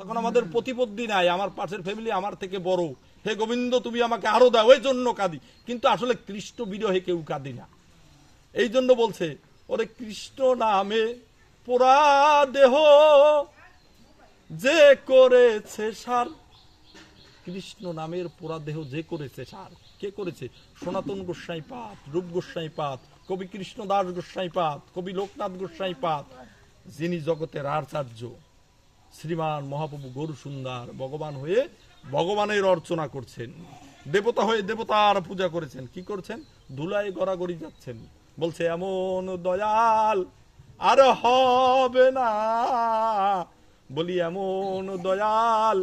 তখন আমাদের প্রতিপত্তি নাই, আমার পাশের ফ্যামিলি আমার থেকে বড়, হে গোবিন্দ তুমি আমাকে আরো দাও, ওই জন্য কাঁদি। কিন্তু আসলে কৃষ্ণ বিরহে কেউ কাঁদি না। এই জন্য বলছে, ওরে কৃষ্ণ নামে পোড়া দেহ যে করেছে সার। কৃষ্ণ নামের পোড়া দেহ যে করেছে সার, কে করেছে? সনাতন গোস্বাই পাদ, রূপ গোস্বাই পাদ, কবি কৃষ্ণ দাস গোস্বাই পাদ, কবি লোকনাথ গোস্বাই পাদ, যিনি জগতের আচার্য শ্রীমান মহাপ্রভু গরু সুন্দর ভগবান হয়ে ভগবানের অর্চনা করছেন, দেবতা হয়ে দেবতার পূজা করেছেন। কি করছেন? ধুলায় গড়াগড়ি যাচ্ছেন। বলছে এমন দয়াল আর হবে না, বলি এমন দয়াল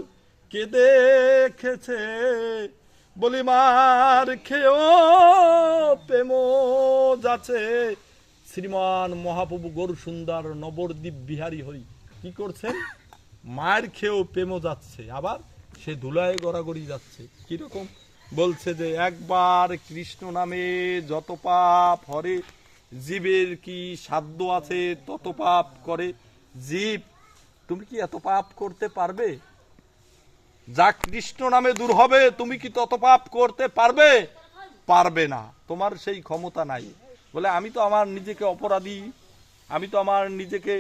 কে দেখেছে? বলি মার খেয়েও প্রেম যাচ্ছে। শ্রীমান মহাপ্রভু গরু সুন্দর নবদ্বীপ বিহারী হই কি করছেন? মায়ের খেয়েও প্রেম যাচ্ছে, আবার সে ধুলায় গড়াগড়ি যাচ্ছে। কিরকম? বলছে যে একবার কৃষ্ণ নামে যত পাপ হরে, জীবের কি সাধ্য আছে তত পাপ করে। জীব, তুমি কি এত পাপ করতে পারবে? যা কৃষ্ণ নামে দূর হবে তুমি কি তত পাপ করতে পারবে? পারবে না, তোমার সেই ক্ষমতা নাই। বলে আমি তো আমার নিজেকে অপরাধী, আমি তো আমার নিজেকে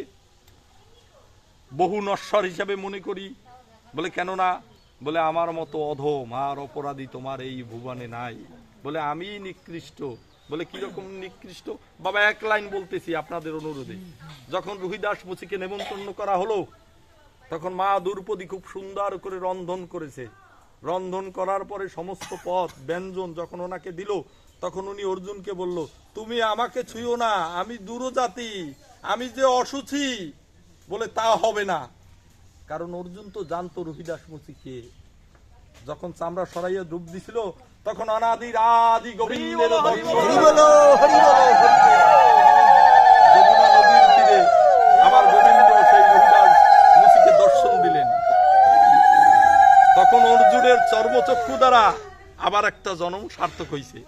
বহু নশ্বর হিসাবে মনে করি। বলে কেন না? বলে আমার মতো অধম আর অপরাধী তোমার এই ভুবনে নাই। বলে আমি নিকৃষ্ট। বলে কিরকম নিকৃষ্ট? বাবা এক লাইন বলতেছি আপনাদের অনুরোধে। যখন রুহিদাস মুচিকে নেমন্তন্ন করা হলো, তখন মা দ্রৌপদী খুব সুন্দর করে রন্ধন করেছে। রন্ধন করার পরে সমস্ত পদ ব্যঞ্জন যখন ওনাকে দিল, তখন উনি অর্জুনকে বলল, তুমি আমাকে ছুঁয়ো না, আমি দূরজাতি, আমি যে অসুচি। বলে তা হবে না, কারণ অর্জুন তো জানতো রুহিদাস মুচি কে। যখন চামড়া সরাইয়া ডুব দিছিল, তখন অনাদির আদি গোবিন্দের যমুনা নদীর তীরে আমার গোবিন্দ সেই রুহিদাস মুচিকে দর্শন দিলেন। তখন অর্জুনের চর্মচক্ষু দ্বারা আবার একটা জন্ম সার্থক হয়েছে।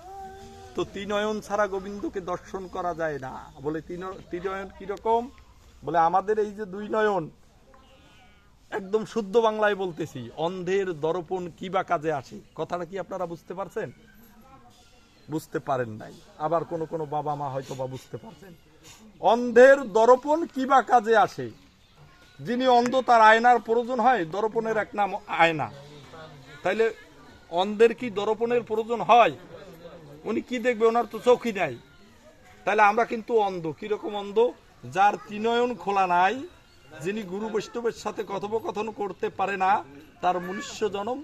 তো ত্রিনয়ন ছাড়া গোবিন্দকে দর্শন করা যায় না। বলে ত্রিনয়ন কিরকম? বলে আমাদের এই যে দুই নয়ন, একদম শুদ্ধ বাংলায় বলতেছি, অন্ধের দর্পণ কি বা কাজে আসে। কথাটা কি আপনারা বুঝতে পারছেন? বুঝতে পারেন নাই। আবার কোন বাবা মা হয়তো বা বুঝতে পারছেন। অন্ধের দর্পণ কি বা কাজে আসে? যিনি অন্ধ তার আয়নার প্রয়োজন হয়? দর্পণের এক নাম আয়না। তাইলে অন্ধের কি দর্পণের প্রয়োজন হয়? উনি কি দেখবে? ওনার তো চোখই নাই। তাহলে আমরা কিন্তু অন্ধ। কিরকম অন্ধ? যার ত্রিনয়ন খোলা নাই, যিনি গুরু বৈষ্ণবের সাথে কথোপকথন করতে পারে না, তার মনুষ্য জন্ম